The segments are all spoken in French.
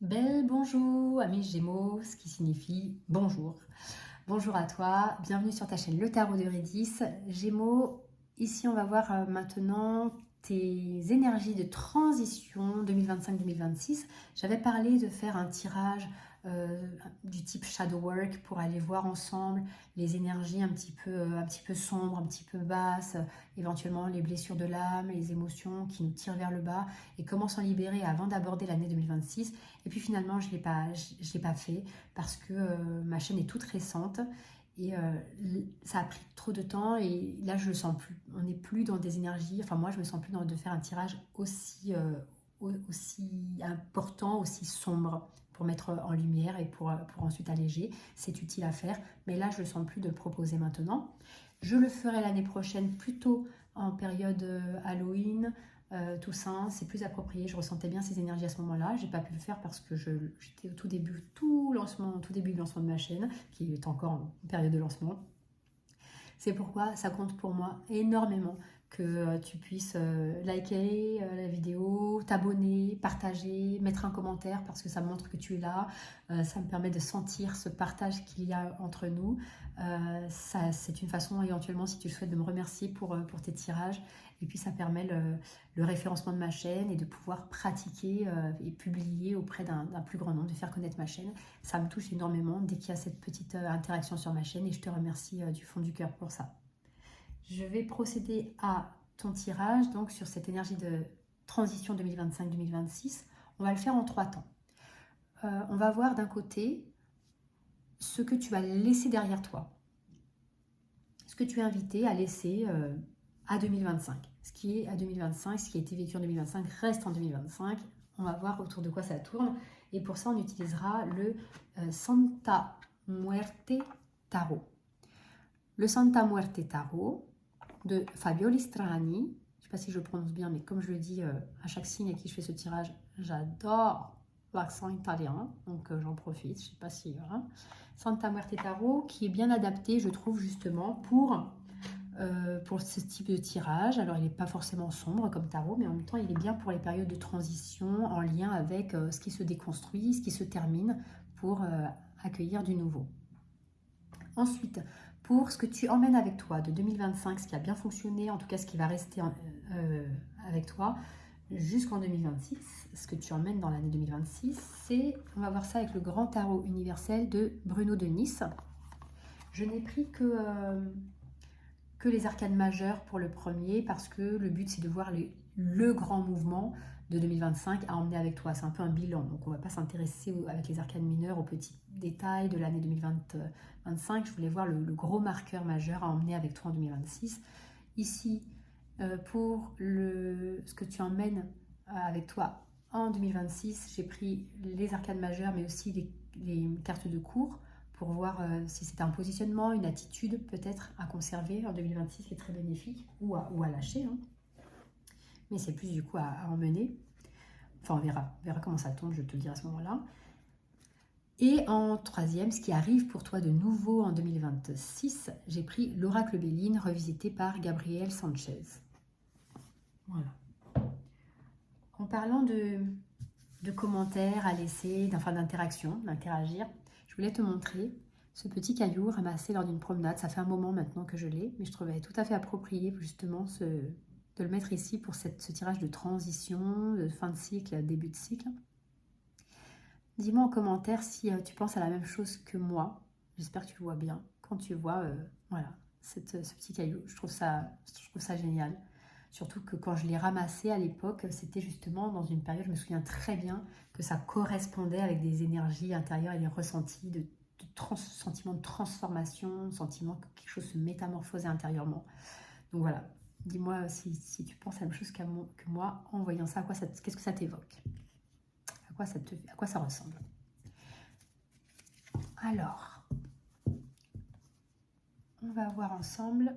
Bel bonjour, amis Gémeaux, ce qui signifie bonjour. Bonjour à toi, bienvenue sur ta chaîne Le Tarot d'Eurydice. Gémeaux, ici on va voir maintenant tes énergies de transition 2025-2026. J'avais parlé de faire un tirage du type Shadow Work pour aller voir ensemble les énergies un petit peu sombres, un petit peu basses, éventuellement les blessures de l'âme, les émotions qui nous tirent vers le bas et comment s'en libérer avant d'aborder l'année 2026. Et puis finalement, je l'ai pas fait parce que ma chaîne est toute récente et ça a pris trop de temps et là je le sens plus. On n'est plus dans des énergies, enfin moi je me sens plus de faire un tirage aussi important, aussi sombre pour mettre en lumière et pour ensuite alléger. C'est utile à faire, mais là je le sens plus de le proposer maintenant. Je le ferai l'année prochaine plutôt en période Halloween, Toussaint, c'est plus approprié. Je ressentais bien ces énergies à ce moment-là. J'ai pas pu le faire parce que j'étais au tout début, tout début de lancement de ma chaîne, qui est encore en période de lancement. C'est pourquoi ça compte pour moi énormément que tu puisses liker la vidéo, t'abonner, partager, mettre un commentaire parce que ça montre que tu es là. Ça me permet de sentir ce partage qu'il y a entre nous. C'est une façon éventuellement, si tu le souhaites, de me remercier pour tes tirages. Et puis ça permet le référencement de ma chaîne et de pouvoir pratiquer et publier auprès d'un plus grand nombre, de faire connaître ma chaîne. Ça me touche énormément dès qu'il y a cette petite interaction sur ma chaîne et je te remercie du fond du cœur pour ça. Je vais procéder à ton tirage donc sur cette énergie de transition 2025-2026. On va le faire en 3 temps. On va voir d'un côté ce que tu vas laisser derrière toi, ce que tu es invité à laisser à 2025. Ce qui est à 2025, ce qui a été vécu en 2025 reste en 2025. On va voir autour de quoi ça tourne. Et pour ça, on utilisera le Santa Muerte Tarot. Le Santa Muerte Tarot de Fabio Listrani. Je ne sais pas si je le prononce bien, mais comme je le dis à chaque signe à qui je fais ce tirage, j'adore l'accent italien, donc j'en profite. Je ne sais pas si... Santa Muerte Tarot, qui est bien adapté, je trouve, justement, pour ce type de tirage. Alors, il n'est pas forcément sombre comme tarot, mais en même temps, il est bien pour les périodes de transition en lien avec ce qui se déconstruit, ce qui se termine pour accueillir du nouveau. Ensuite, pour ce que tu emmènes avec toi de 2025, ce qui a bien fonctionné, en tout cas ce qui va rester avec toi jusqu'en 2026, ce que tu emmènes dans l'année 2026, on va voir ça avec le grand tarot universel de Bruno de Nice. Je n'ai pris que les arcanes majeures pour le premier parce que le but c'est de voir le grand mouvement de 2025 à emmener avec toi. C'est un peu un bilan, donc on ne va pas s'intéresser avec les arcanes mineures aux petits détails de l'année 2025. Je voulais voir le gros marqueur majeur à emmener avec toi en 2026. Ici, pour ce que tu emmènes avec toi en 2026, j'ai pris les arcanes majeures mais aussi les cartes de cours pour voir si c'est un positionnement, une attitude peut-être à conserver en 2026 qui est très bénéfique ou à lâcher. Hein. Mais c'est plus du coup à emmener. Enfin, on verra comment ça tombe, je te le dirai à ce moment-là. Et en troisième, ce qui arrive pour toi de nouveau en 2026, j'ai pris l'Oracle Béline revisité par Gabriel Sanchez. Voilà. En parlant de commentaires à laisser, d'interaction, d'interagir, je voulais te montrer ce petit caillou ramassé lors d'une promenade. Ça fait un moment maintenant que je l'ai, mais je trouvais tout à fait approprié justement de le mettre ici pour ce tirage de transition, de fin de cycle, début de cycle. Dis-moi en commentaire si tu penses à la même chose que moi. J'espère que tu le vois bien. Quand tu vois voilà, ce petit caillou, je trouve ça génial. Surtout que quand je l'ai ramassé à l'époque, c'était justement dans une période, je me souviens très bien que ça correspondait avec des énergies intérieures et des ressentis sentiment de transformation, sentiment que quelque chose se métamorphosait intérieurement. Donc voilà, dis-moi si tu penses à la même chose que moi en voyant ça, qu'est-ce que ça t'évoque? À quoi ça ressemble? Alors, on va voir ensemble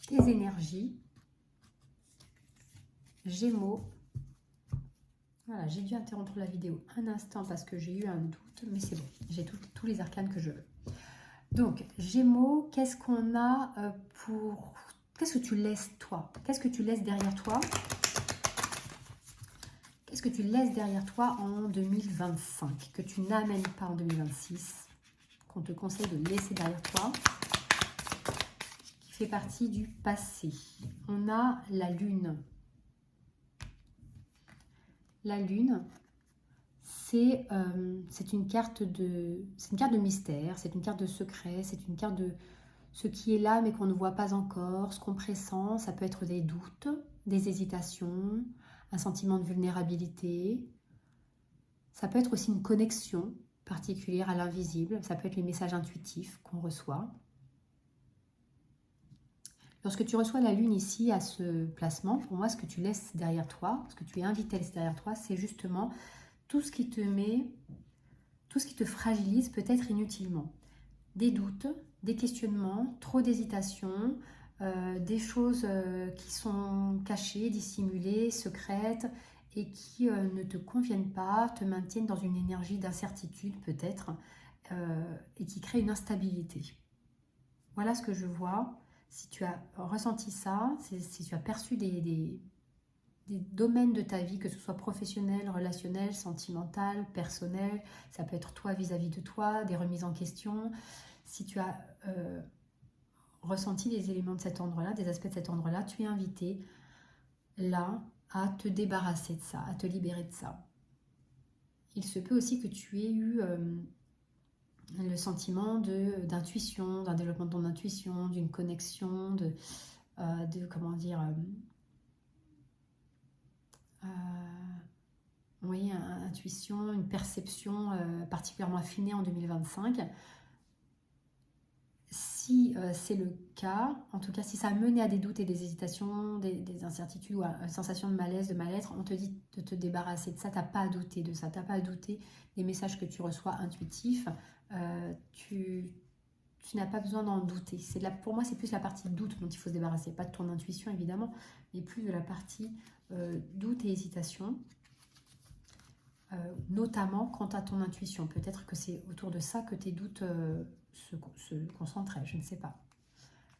tes énergies. Gémeaux. Voilà, j'ai dû interrompre la vidéo un instant parce que j'ai eu un doute, mais c'est bon, j'ai tous les arcanes que je veux. Donc, Gémeaux, qu'est-ce qu'on a pour Qu'est-ce que tu laisses toi? Qu'est-ce que tu laisses derrière toi? Qu'est-ce que tu laisses derrière toi en 2025 que tu n'amènes pas en 2026, qu'on te conseille de laisser derrière toi, qui fait partie du passé? On a la lune. La lune, c'est une carte de mystère, c'est une carte de secret, c'est une carte de ce qui est là mais qu'on ne voit pas encore, ce qu'on pressent. Ça peut être des doutes, des hésitations, un sentiment de vulnérabilité. Ça peut être aussi une connexion particulière à l'invisible. Ça peut être les messages intuitifs qu'on reçoit. Lorsque tu reçois la lune ici à ce placement, pour moi, ce que tu laisses derrière toi, ce que tu es invité à laisser derrière toi, c'est justement tout ce qui te met, tout ce qui te fragilise peut-être inutilement. Des doutes, des questionnements, trop d'hésitations, des choses qui sont cachées, dissimulées, secrètes et qui ne te conviennent pas, te maintiennent dans une énergie d'incertitude peut-être et qui créent une instabilité. Voilà ce que je vois. Si tu as ressenti ça, si tu as perçu des domaines de ta vie, que ce soit professionnel, relationnel, sentimental, personnel, ça peut être toi vis-à-vis de toi, des remises en question. Si tu as ressenti des éléments de cet endroit-là, des aspects de cet endroit-là, tu es invité là à te débarrasser de ça, à te libérer de ça. Il se peut aussi que tu aies eu le sentiment d'intuition, d'un développement de ton intuition, d'une connexion, de comment dire, oui, intuition, une perception particulièrement affinée en 2025. Si c'est le cas, en tout cas si ça a mené à des doutes et des hésitations, des incertitudes ou à une sensation de malaise, de mal-être, on te dit de te débarrasser de ça, tu n'as pas à douter de ça, tu n'as pas à douter des messages que tu reçois intuitifs, tu n'as pas besoin d'en douter. Pour moi c'est plus la partie doute dont il faut se débarrasser, pas de ton intuition évidemment, mais plus de la partie doute et hésitation. Notamment quant à ton intuition. Peut-être que c'est autour de ça que tes doutes se concentraient, je ne sais pas.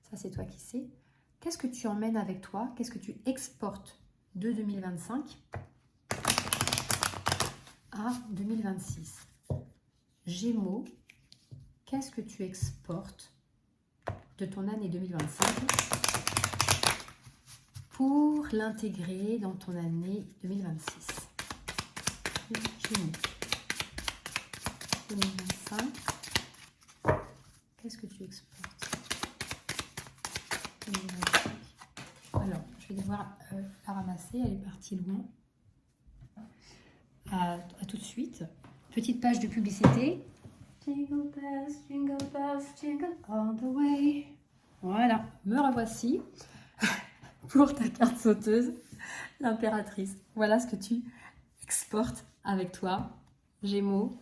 Ça, c'est toi qui sais. Qu'est-ce que tu emmènes avec toi? Qu'est-ce que tu exportes de 2025 à 2026? Gémeaux, qu'est-ce que tu exportes de ton année 2025 pour l'intégrer dans ton année 2026? Gémeaux 2025, qu'est-ce que tu exportes 2025? Alors, je vais devoir la ramasser, elle est partie loin. À tout de suite. Petite page de publicité. Jingle bells, jingle all the way. Voilà, me revoici pour ta carte sauteuse, l'impératrice. Voilà ce que tu exportes avec toi, Gémeaux,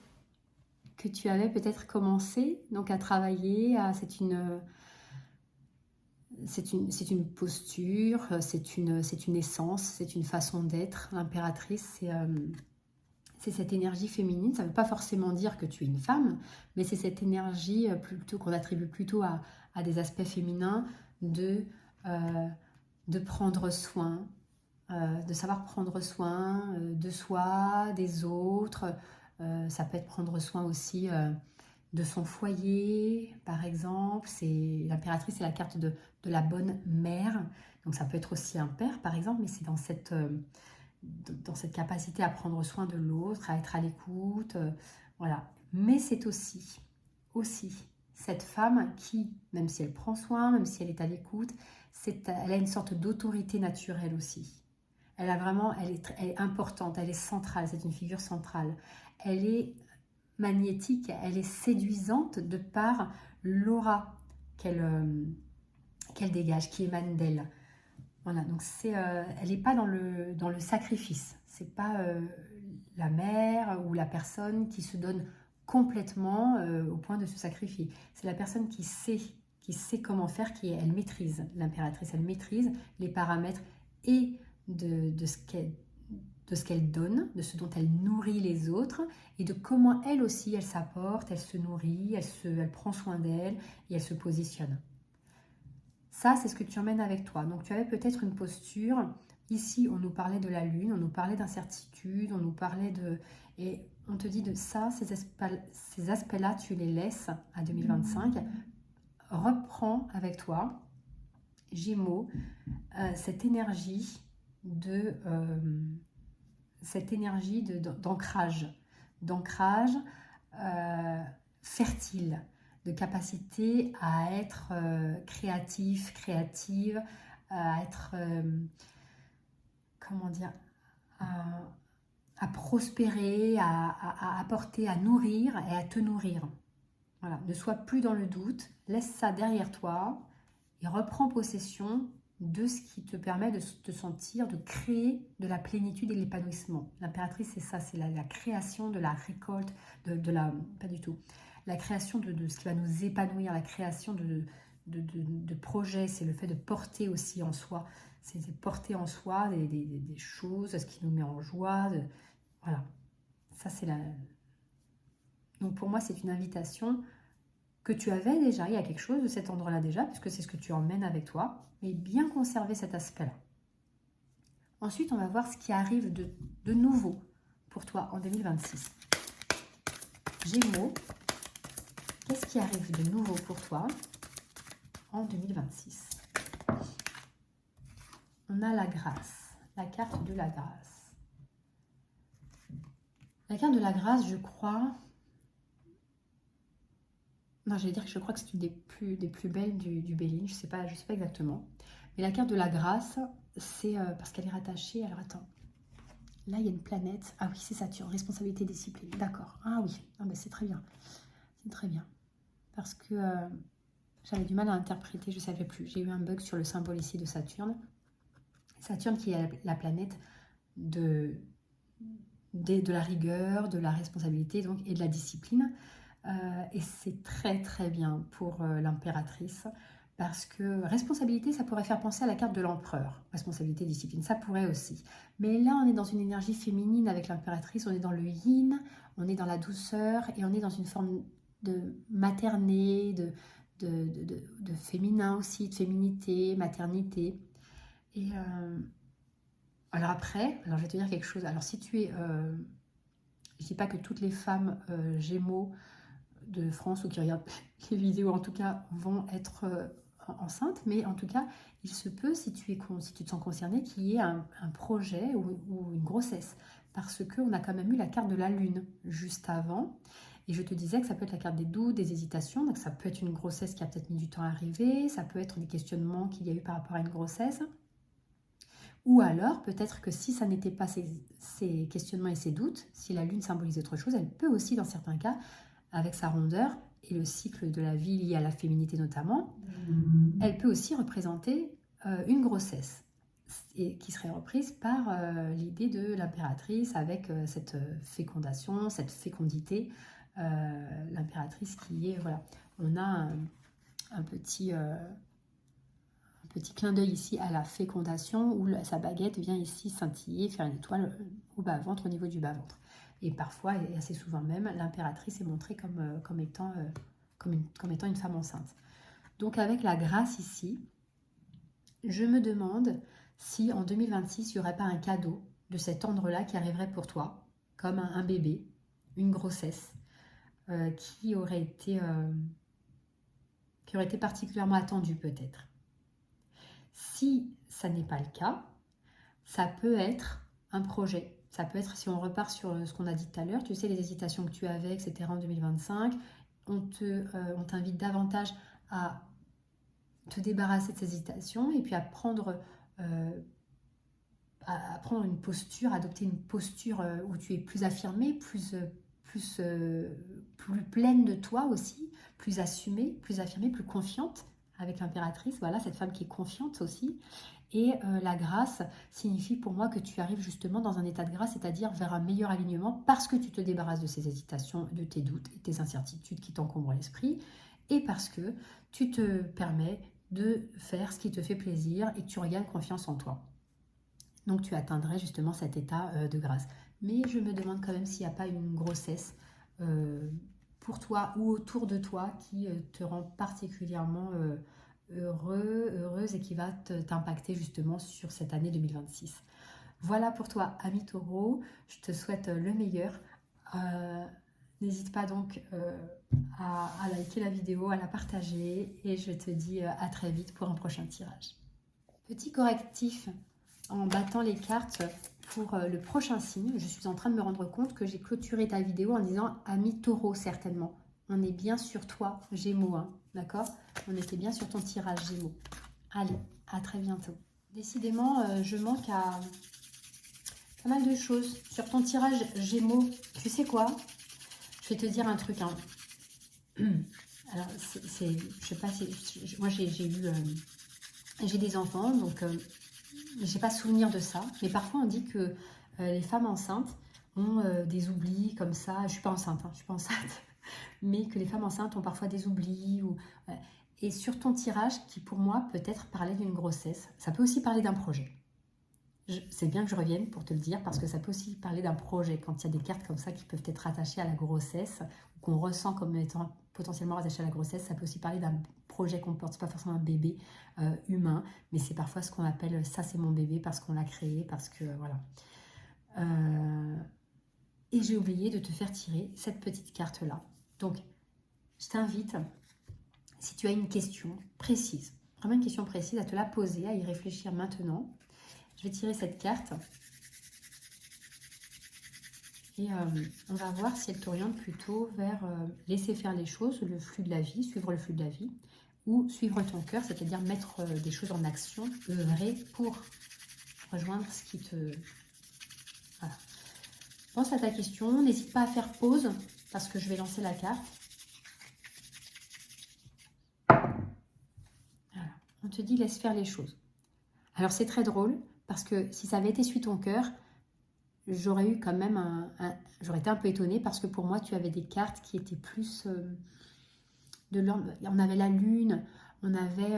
que tu avais peut-être commencé donc à travailler. C'est une posture, c'est une essence, c'est une façon d'être. L'impératrice, c'est cette énergie féminine. Ça ne veut pas forcément dire que tu es une femme, mais c'est cette énergie plutôt qu'on attribue plutôt à des aspects féminins de prendre soin, de savoir prendre soin de soi, des autres. Ça peut être prendre soin aussi de son foyer, par exemple. L'impératrice, c'est la carte de la bonne mère. Donc ça peut être aussi un père, par exemple, mais c'est dans cette capacité à prendre soin de l'autre, à être à l'écoute. Voilà. Mais c'est aussi cette femme qui, même si elle prend soin, même si elle est à l'écoute, elle a une sorte d'autorité naturelle aussi. Elle est importante, elle est centrale, c'est une figure centrale. Elle est magnétique, elle est séduisante de par l'aura qu'elle dégage, qui émane d'elle. Voilà, donc elle n'est pas dans le sacrifice. C'est pas la mère ou la personne qui se donne complètement au point de se sacrifier. C'est la personne qui sait comment faire, elle maîtrise. L'impératrice, elle maîtrise les paramètres et de ce qu'elle donne, de ce dont elle nourrit les autres et de comment elle aussi, elle s'apporte, elle se nourrit, elle prend soin d'elle et elle se positionne. Ça, c'est ce que tu emmènes avec toi. Donc, tu avais peut-être une posture. Ici, on nous parlait de la lune, on nous parlait d'incertitude, on nous parlait de... Et on te dit de ça, ces aspects-là, tu les laisses à 2025. Reprends avec toi, Gémeaux, cette énergie d'ancrage fertile, de capacité à être créatif, créative, à être, comment dire, à prospérer, à apporter, à nourrir et à te nourrir. Voilà, ne sois plus dans le doute, laisse ça derrière toi et reprends possession de ce qui te permet de te sentir, de créer de la plénitude et de l'épanouissement. L'impératrice, c'est ça, c'est la création de la récolte, pas du tout, la création de ce qui va nous épanouir, la création de projets, c'est le fait de porter aussi en soi, c'est porter en soi des choses, ce qui nous met en joie, voilà, ça c'est la... Donc pour moi, c'est une invitation que tu avais déjà, il y a quelque chose de cet endroit-là déjà, puisque c'est ce que tu emmènes avec toi, mais bien conserver cet aspect-là. Ensuite, on va voir ce qui arrive de nouveau pour toi en 2026. Gémeaux, qu'est-ce qui arrive de nouveau pour toi en 2026? On a la grâce, la carte de la grâce. La carte de la grâce, je crois... Non, j'allais dire que je crois que c'est une des plus belles du Béline, je sais pas exactement. Mais la carte de la grâce, c'est parce qu'elle est rattachée... Alors attends, là il y a une planète. Ah oui, c'est Saturne, responsabilité, discipline. D'accord. Ah oui, ah, ben, c'est très bien. C'est très bien. Parce que j'avais du mal à interpréter, je ne savais plus. J'ai eu un bug sur le symbole ici de Saturne. Saturne qui est la planète de la rigueur, de la responsabilité donc, et de la discipline. Et c'est très très bien pour l'impératrice parce que responsabilité, ça pourrait faire penser à la carte de l'empereur. Responsabilité, discipline, ça pourrait aussi. Mais là, on est dans une énergie féminine avec l'impératrice, on est dans le yin, on est dans la douceur et on est dans une forme de materné, de féminin aussi, de féminité, maternité. Et alors après, je vais te dire quelque chose. Alors si tu es... je ne dis pas que toutes les femmes Gémeaux de France ou qui regardent les vidéos en tout cas vont être enceintes, mais en tout cas il se peut si tu te sens concerné qu'il y ait un projet ou une grossesse parce qu'on a quand même eu la carte de la lune juste avant et je te disais que ça peut être la carte des doutes, des hésitations, donc ça peut être une grossesse qui a peut-être mis du temps à arriver, ça peut être des questionnements qu'il y a eu par rapport à une grossesse. Ou alors, peut-être que si ça n'était pas ces questionnements et ces doutes, si la lune symbolise autre chose, elle peut aussi, dans certains cas, avec sa rondeur et le cycle de la vie lié à la féminité notamment, elle peut aussi représenter une grossesse et qui serait reprise par l'idée de l'impératrice avec cette fécondation, cette fécondité. L'impératrice qui est, voilà, on a un petit clin d'œil ici à la fécondation où sa baguette vient ici scintiller, faire une étoile au bas-ventre, au niveau du bas-ventre. Et parfois, et assez souvent même, l'impératrice est montrée comme étant une femme enceinte. Donc avec la grâce ici, je me demande si en 2026, il n'y aurait pas un cadeau de cet ordre-là qui arriverait pour toi, comme un bébé, une grossesse, qui aurait été particulièrement attendue peut-être. Si ça n'est pas le cas, ça peut être un projet. Ça peut être, si on repart sur ce qu'on a dit tout à l'heure, tu sais, les hésitations que tu avais, etc. en 2025, on t'invite davantage à te débarrasser de ces hésitations et puis à prendre une posture, adopter une posture où tu es plus affirmée, plus pleine de toi aussi, plus assumée, plus affirmée, plus confiante avec l'impératrice. Voilà, cette femme qui est confiante aussi. Et la grâce signifie pour moi que tu arrives justement dans un état de grâce, c'est-à-dire vers un meilleur alignement parce que tu te débarrasses de ces hésitations, de tes doutes et tes incertitudes qui t'encombrent l'esprit et parce que tu te permets de faire ce qui te fait plaisir et que tu regagnes confiance en toi. Donc tu atteindrais justement cet état de grâce. Mais je me demande quand même s'il n'y a pas une grossesse pour toi ou autour de toi qui te rend particulièrement heureux, heureuse et qui va t'impacter justement sur cette année 2026. Voilà pour toi, ami Taureau. Je te souhaite le meilleur. N'hésite pas donc à liker la vidéo, à la partager et je te dis à très vite pour un prochain tirage. Petit correctif en battant les cartes pour le prochain signe. Je suis en train de me rendre compte que j'ai clôturé ta vidéo en disant ami Taureau certainement. On est bien sur toi, Gémeaux, hein, d'accord? On était bien sur ton tirage Gémeaux. Allez, à très bientôt. Décidément, je manque à pas mal de choses. Sur ton tirage Gémeaux, tu sais quoi? Je vais te dire un truc. Hein. Alors, je sais pas si... Moi, j'ai des enfants, donc j'ai pas souvenir de ça. Mais parfois, on dit que les femmes enceintes ont des oublis comme ça. Je suis pas enceinte, hein, je suis pas enceinte. Mais que les femmes enceintes ont parfois des oublis. Et sur ton tirage, qui pour moi peut-être parler d'une grossesse, ça peut aussi parler d'un projet. C'est bien que je revienne pour te le dire, parce que ça peut aussi parler d'un projet. Quand il y a des cartes comme ça qui peuvent être rattachées à la grossesse, ou qu'on ressent comme étant potentiellement rattachées à la grossesse, ça peut aussi parler d'un projet qu'on porte. C'est pas forcément un bébé humain, mais c'est parfois ce qu'on appelle « ça c'est mon bébé » parce qu'on l'a créé, parce que voilà. Et j'ai oublié de te faire tirer cette petite carte-là. Donc, je t'invite, si tu as une question précise, vraiment une question précise, à te la poser, à y réfléchir maintenant. Je vais tirer cette carte et on va voir si elle t'oriente plutôt vers laisser faire les choses, le flux de la vie, suivre le flux de la vie, ou suivre ton cœur, c'est-à-dire mettre des choses en action, œuvrer pour rejoindre ce qui te... Voilà. Pense à ta question, n'hésite pas à faire pause parce que je vais lancer la carte. Voilà. On te dit laisse faire les choses. Alors c'est très drôle parce que si ça avait été suit ton cœur, j'aurais eu quand même j'aurais été un peu étonnée parce que pour moi tu avais des cartes qui étaient plus de l'ordre. On avait la lune, on avait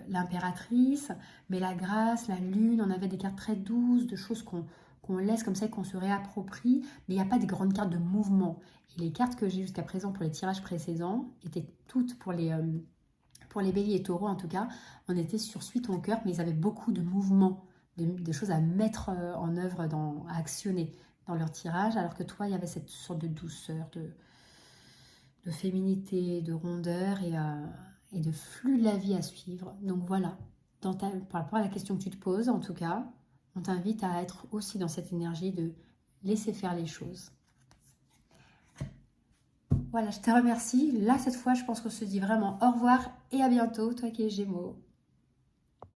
l'impératrice, mais la grâce, la lune, on avait des cartes très douces, de choses qu'on laisse comme ça, qu'on se réapproprie, mais il n'y a pas des grandes cartes de mouvement. Et les cartes que j'ai jusqu'à présent pour les tirages précédents étaient toutes pour les béliers et taureaux en tout cas, on était sur Suis ton cœur, mais ils avaient beaucoup de mouvements, de choses à mettre en œuvre, à actionner dans leur tirage, alors que toi, il y avait cette sorte de douceur, de féminité, de rondeur et de flux de la vie à suivre. Donc voilà, par rapport à la question que tu te poses, en tout cas, on t'invite à être aussi dans cette énergie de laisser faire les choses. Voilà, je te remercie. Là, cette fois, je pense qu'on se dit vraiment au revoir et à bientôt, toi qui es Gémeaux.